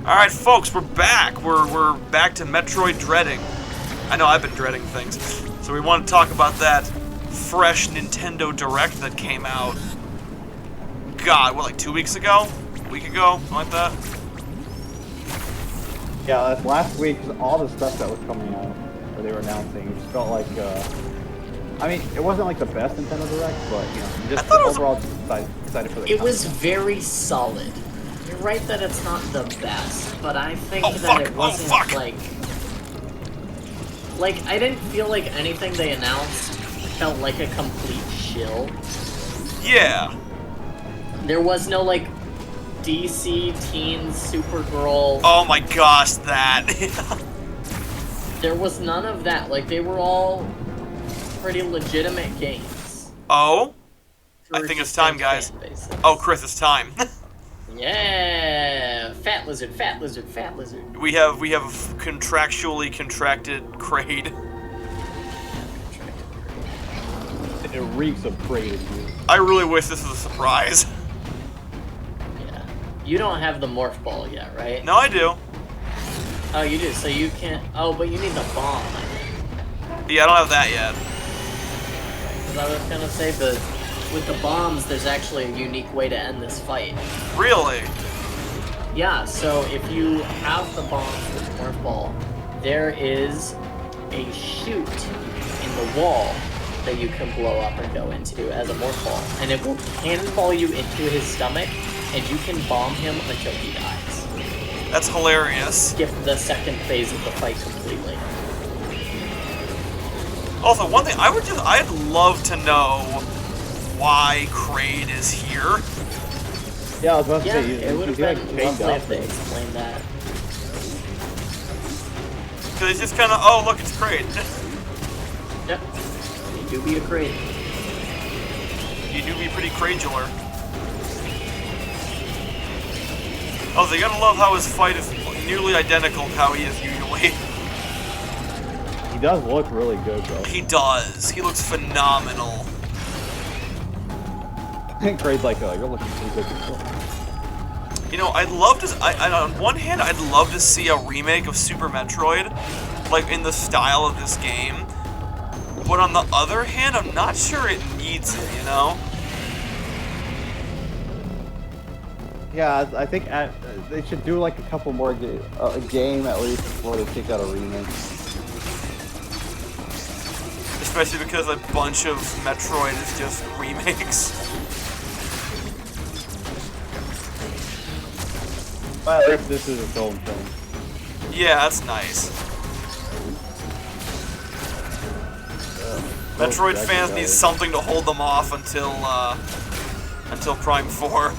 Alright, folks, we're back. We're back to Metroid dreading. I know I've been dreading things. So we want to talk about that fresh Nintendo Direct that came out. God, what, like 2 weeks ago? A week ago? Something like that? Yeah, last week, all the stuff that was coming out, or they were announcing, it just felt like, I mean, it wasn't like the best Nintendo Direct, but, you know, just overall excited for the It was very solid. You're right that it's not the best, but I think it wasn't, like, I didn't feel like anything they announced felt like a complete shill. Yeah. There was no, like, DC, Teens, Supergirl. Oh my gosh, that. There was none of that. Like, they were all pretty legitimate games. Oh? I think it's time, guys. Oh, Chris, it's time. Yeah! Fat lizard, fat lizard, fat lizard. We have contractually contracted Kraid. It reeks of Kraid. I really wish this was a surprise. Yeah. You don't have the morph ball yet, right? No, I do. Oh, you do, so you can't... Oh, but you need the bomb, I think. Yeah, I don't have that yet. Because I was gonna say, with the bombs, there's actually a unique way to end this fight. Really? Yeah, so if you have the bombs with the morph ball, there is a chute in the wall that you can blow up and go into as a morph ball. And it will cannonball you into his stomach, and you can bomb him until he dies. That's hilarious. Skip the second phase of the fight completely. Also, one thing, I'd love to know why Kraid is here. Yeah, I was about to Yeah, say, it would have been lovely if they explained that. Because it's just kind of, oh, look, it's Kraid. Yep. You do be a Kraid. You do be pretty Kraidular. Oh, so you gotta love how his fight is nearly identical to how he is usually. He does look really good, though. He does. He looks phenomenal. I think Kraid's like, you're looking pretty good before. You know, I'd love to... on one hand, I'd love to see a remake of Super Metroid, like, in the style of this game. But on the other hand, I'm not sure it needs it, you know? Yeah, I think they should do like a couple more a game at least before they take out a remake. Especially because a bunch of Metroid is just remakes. But if this is its own thing. Yeah, that's nice. Metroid fans need something to hold them off until Prime 4.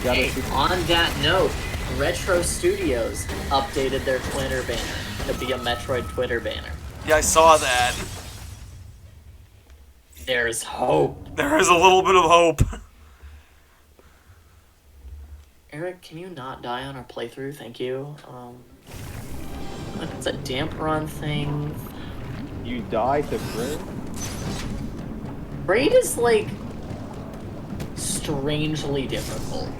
Hey, on that note, Retro Studios updated their Twitter banner to be a Metroid Twitter banner. Yeah, I saw that. There's hope. There is a little bit of hope. Eric, can you not die on our playthrough? Thank you. It's a damp run thing. You die to Kraid? Kraid is like strangely difficult.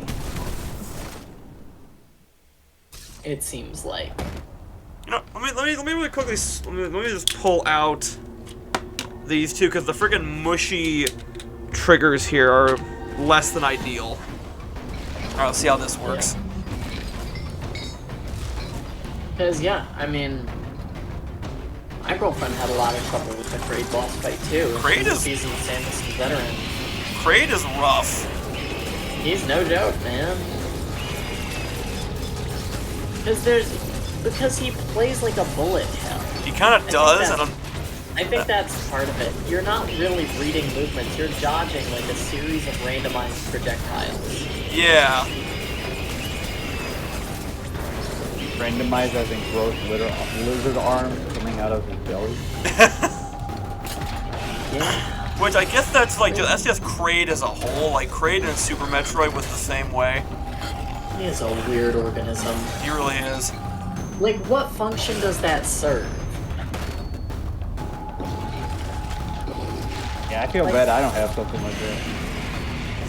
It seems like. You know, let me really quickly let me just pull out these two because the friggin' mushy triggers here are less than ideal. Alright, let's see how this works. Because, yeah, I mean, my girlfriend had a lot of trouble with the Kraid boss fight, too. Kraid is... Seasoned Samus veteran. Kraid is rough. He's no joke, man. Because he plays like a bullet hell. He kind of does, I think that's part of it. You're not really reading movements, you're dodging like a series of randomized projectiles. Yeah. Randomized as in gross lizard arms coming out of his belly. Yeah. Which I guess that's like that's just Kraid as a whole. Like Kraid in Super Metroid was the same way. He is a weird organism. He really is. Like, what function does that serve? Yeah, I feel bad I don't have something like that.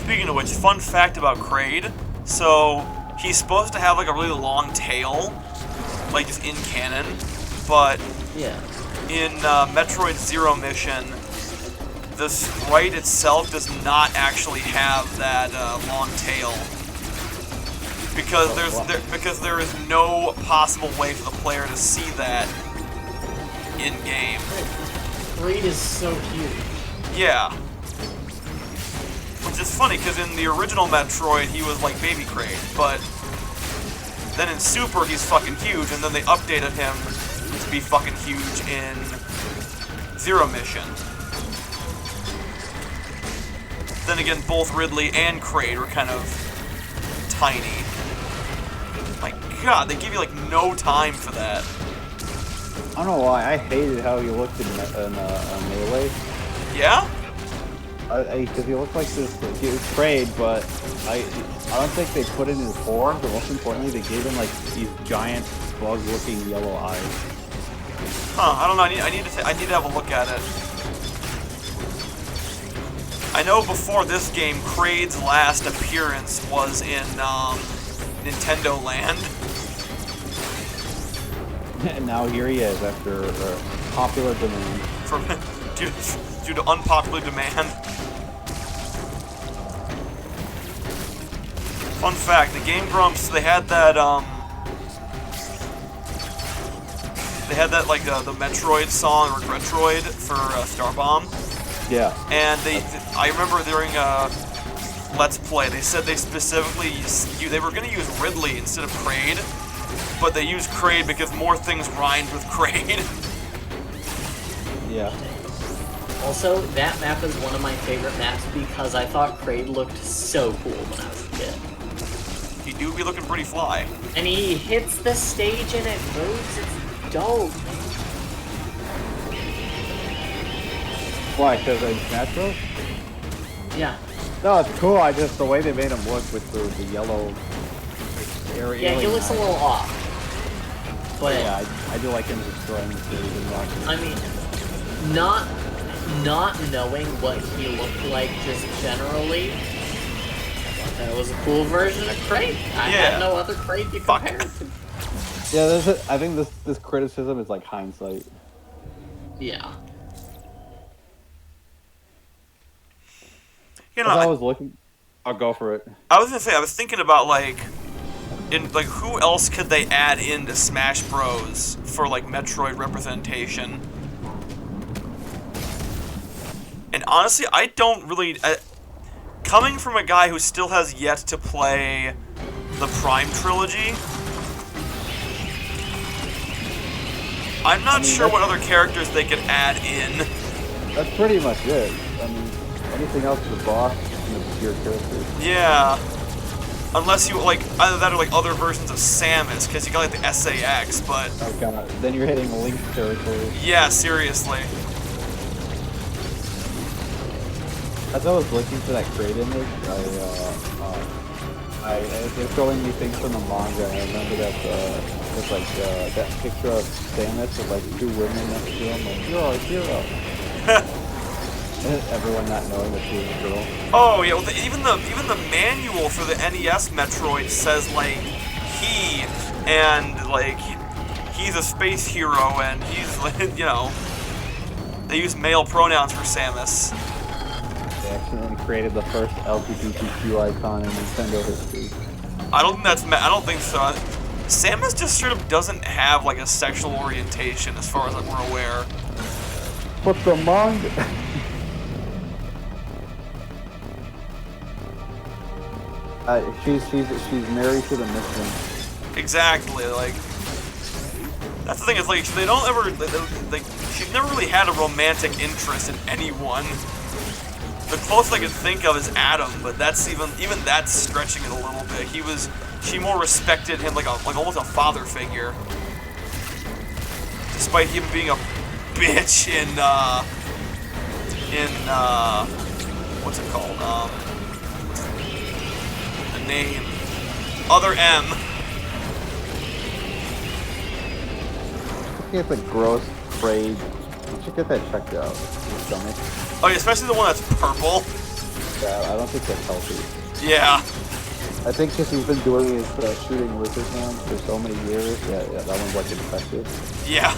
Speaking of which, fun fact about Kraid. So, he's supposed to have like a really long tail, like just in canon, but Yeah. in Metroid Zero Mission, the sprite itself does not actually have that long tail. Because there is no possible way for the player to see that in game. Kraid is so cute. Yeah. Which is funny because in the original Metroid he was like Baby Kraid, but then in Super he's fucking huge, and then they updated him to be fucking huge in Zero Mission. Then again, both Ridley and Kraid were kind of tiny. My god, they give you like no time for that. I don't know why. I hated how he looked in Melee. Yeah? Because he looked like this. He was Kraid, but I don't think they put in his form. But most importantly, they gave him like these giant bug-looking yellow eyes. Huh? I don't know. I need to have a look at it. I know before this game, Kraid's last appearance was in Nintendo Land. And now here he is after popular demand. Due to unpopular demand. Fun fact, the Game Grumps, they had that like the Metroid song, or Retroid, for Starbomb. Yeah. And I remember during Let's Play, they said they specifically they were going to use Ridley instead of Kraid, but they used Kraid because more things rhymed with Kraid. Yeah. Also, that map is one of my favorite maps because I thought Kraid looked so cool when I was a kid. He do be looking pretty fly. And he hits the stage and it moves. It's dope. Why? Because it's natural? Yeah. No, it's cool. I just the way they made him look with the yellow area. Yeah, he looks a little off. But yeah, I do like him destroying the stage and watching. I mean, not knowing what he looked like just generally, I thought that was a cool version of Kraid. I had no other Kraid to compare it to. Yeah, I think this criticism is like hindsight. Yeah. You know, I was looking. I'll go for it. I was gonna say, I was thinking about who else could they add into Smash Bros. For like Metroid representation. And honestly, I don't really... coming from a guy who still has yet to play the Prime Trilogy, I'm not sure what other characters they could add in. That's pretty much it. I mean, anything else is a boss and obscure characters. Yeah. Unless you, like, either that or, like, other versions of Samus, because you got, like, the SAX, but... Oh, God. Then you're hitting Link territory. Yeah, seriously. As I was looking for that Kraid image, they're showing me things from the manga, and I remember that it's like that picture of Samus with like two women next to him, like you're a hero. Everyone not knowing that she was a girl. Oh yeah, well, even the manual for the NES Metroid says like he, and like he's a space hero, and he's like, you know, they use male pronouns for Samus. They accidentally created the first LGBTQ icon in Nintendo history. I don't think so. Samus just sort of doesn't have like a sexual orientation, as far as we're aware. But the manga. She's married to the Mission. Exactly, like that's the thing. Is like they don't ever like she's never really had a romantic interest in anyone. The closest I can think of is Adam, but that's even that's stretching it a little bit. She more respected him like almost a father figure, despite him being a bitch in what's it called? The name Other M. It's a gross Kraid. You should get that checked out. Your stomach. Oh, yeah, especially the one that's purple. Yeah, I don't think that's healthy. Yeah. I think because he's been doing his shooting lizard hands for so many years, yeah, that one's like infected. Yeah.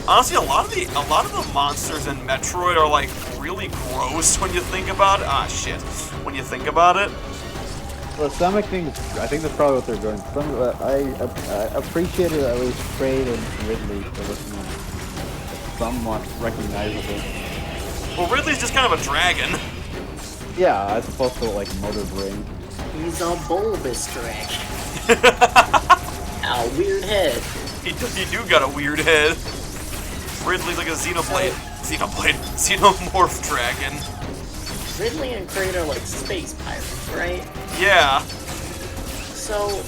Honestly, a lot of the monsters in Metroid are like really gross when you think about it. Ah, shit. When you think about it. Well, some things, I think that's probably what they're doing. I appreciated at least Kraid and Ridley for looking somewhat recognizable. Well, Ridley's just kind of a dragon. Yeah, as opposed to like Motor Brain. He's a bulbous dragon. Ow, weird head. He do got a weird head. Ridley's like a xenomorph dragon. Ridley and Kraid are like space pirates, right? Yeah. So,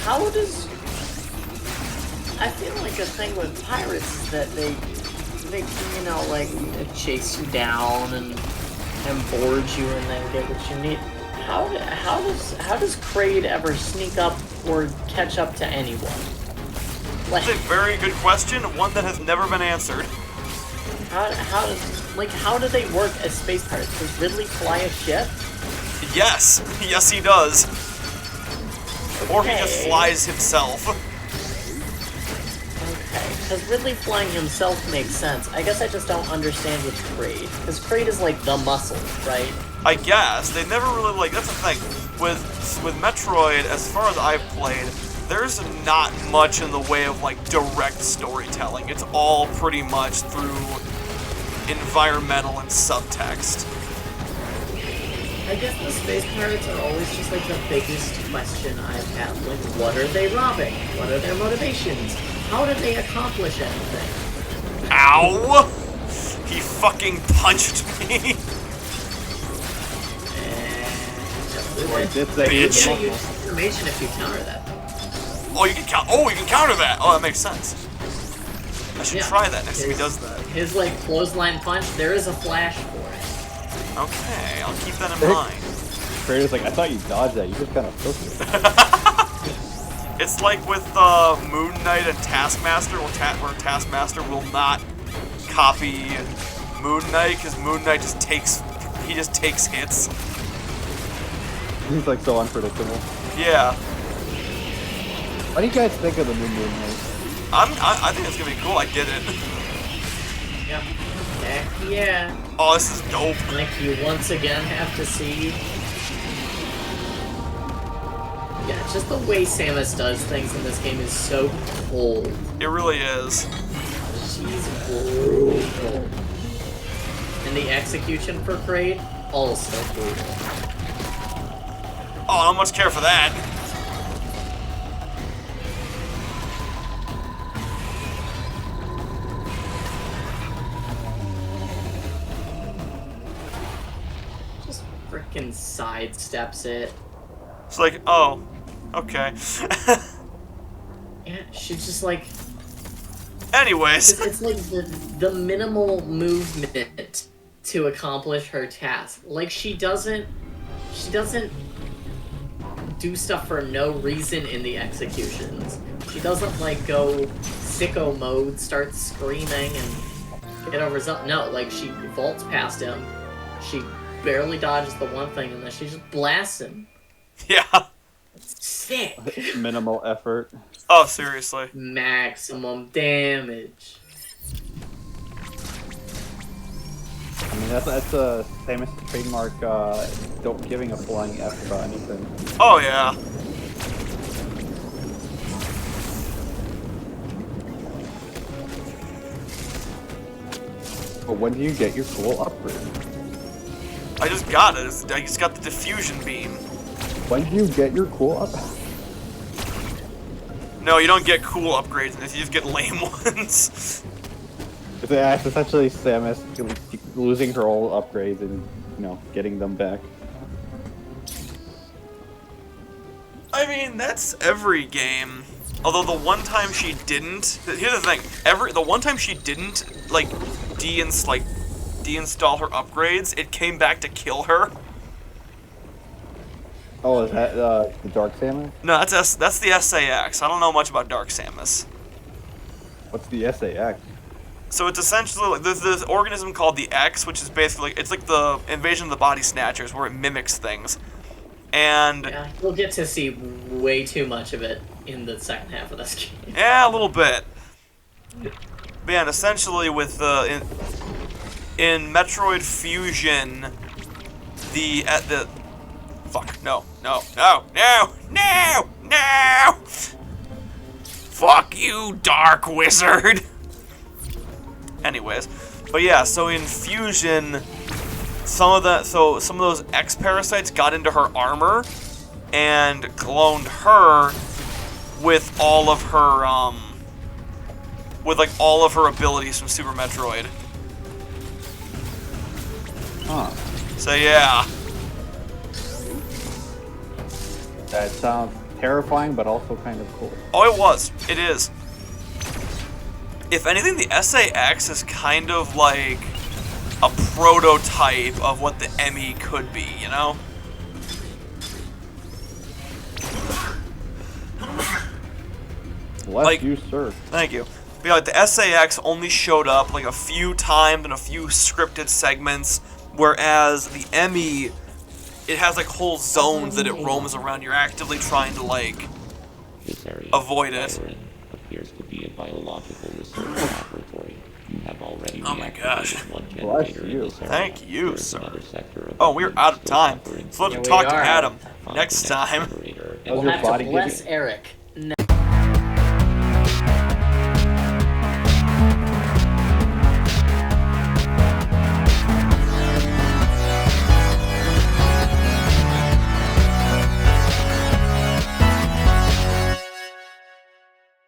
how does... I feel like a thing with pirates is that they you know, like, chase you down and board you and then get what you need. How does Kraid ever sneak up or catch up to anyone? Like, That's a very good question, one that has never been answered. how do they work as space pirates? Does Ridley fly a ship? Yes. Yes, he does. Or he just Okay. flies himself. Okay, because Ridley flying himself makes sense. I guess I just don't understand with Kraid. Because Kraid is like the muscle, right? I guess. They never really, like, that's the thing. With Metroid, as far as I've played, there's not much in the way of, like, direct storytelling. It's all pretty much through environmental and subtext. I guess the space pirates are always just like the biggest question I've had. Like, what are they robbing? What are their motivations? How do they accomplish anything? Ow! He fucking punched me. Or did say he was Bitch. a You get muscle. information if you counter that. Oh, you can counter that. Oh, that makes sense. I should try that next time he does that. His like clothesline punch, there is a flash for it. Okay, I'll keep that in mind. Kraid is like, I thought you dodged that. You just kind of took it. It's like with Moon Knight and Taskmaster, where Taskmaster will not copy Moon Knight because Moon Knight just takes hits. He's like so unpredictable. Yeah, What do you guys think of the new Moon Knight? I think it's gonna be cool. I get it. Yep. Heck yeah. Oh, this is dope. Like you once again have to see. Yeah, just the way Samus does things in this game is so cold. It really is. She's brutal. And the execution for Kraid, also brutal. Oh, I don't much care for that. Just frickin' sidesteps it. It's like, oh, okay. Yeah, she's just like... Anyways. It's like the minimal movement to accomplish her task. Like, she doesn't do stuff for no reason in the executions. She doesn't, like, go sicko mode, start screaming, and get a result. No, like, she vaults past him, she barely dodges the one thing, and then she just blasts him. Yeah. Sick. Minimal effort. Oh, seriously. Maximum damage. I mean, that's a famous trademark, don't giving a flying F about anything. Oh, yeah. But when do you get your cool upgrade? I just got it. I just got the diffusion beam. When do you get your cool up? No, you don't get cool upgrades in this. You just get lame ones. Yeah, it's essentially Samus losing her old upgrades and, you know, getting them back. I mean, that's every game. Although the one time she didn't, here's the thing. The one time she didn't like deinstall her upgrades, it came back to kill her. Oh, is that the Dark Samus? No, that's the SAX. I don't know much about Dark Samus. What's the SAX? So it's essentially like there's this organism called the X, which is basically it's like the invasion of the body snatchers, where it mimics things. And Yeah, you'll get to see way too much of it in the second half of this game. yeah, a little bit. But yeah, and essentially with in Metroid Fusion, the fuck no. Fuck you, Dark Wizard. Anyways, but yeah, so in Fusion, some of those X parasites got into her armor and cloned her with all of her all of her abilities from Super Metroid. Huh. So yeah. That sounds terrifying, but also kind of cool. Oh, it was. It is. If anything, the SAX is kind of like a prototype of what the ME could be, you know? Bless Like- you, sir. Thank you. But yeah, like the SAX only showed up like a few times in a few scripted segments, whereas the ME, it has like whole zones that it roams around. You're actively trying to like This area avoid it. appears to be a biological research laboratory. You have already Oh my gosh. reactivated one Bless generator in you. this area. Thank you, There is sir. another sector of Oh, we're out of still time. suffering. So let's Yeah, we talk to are. Adam Find next the time. generator and How's We'll your have body to bless giving? Eric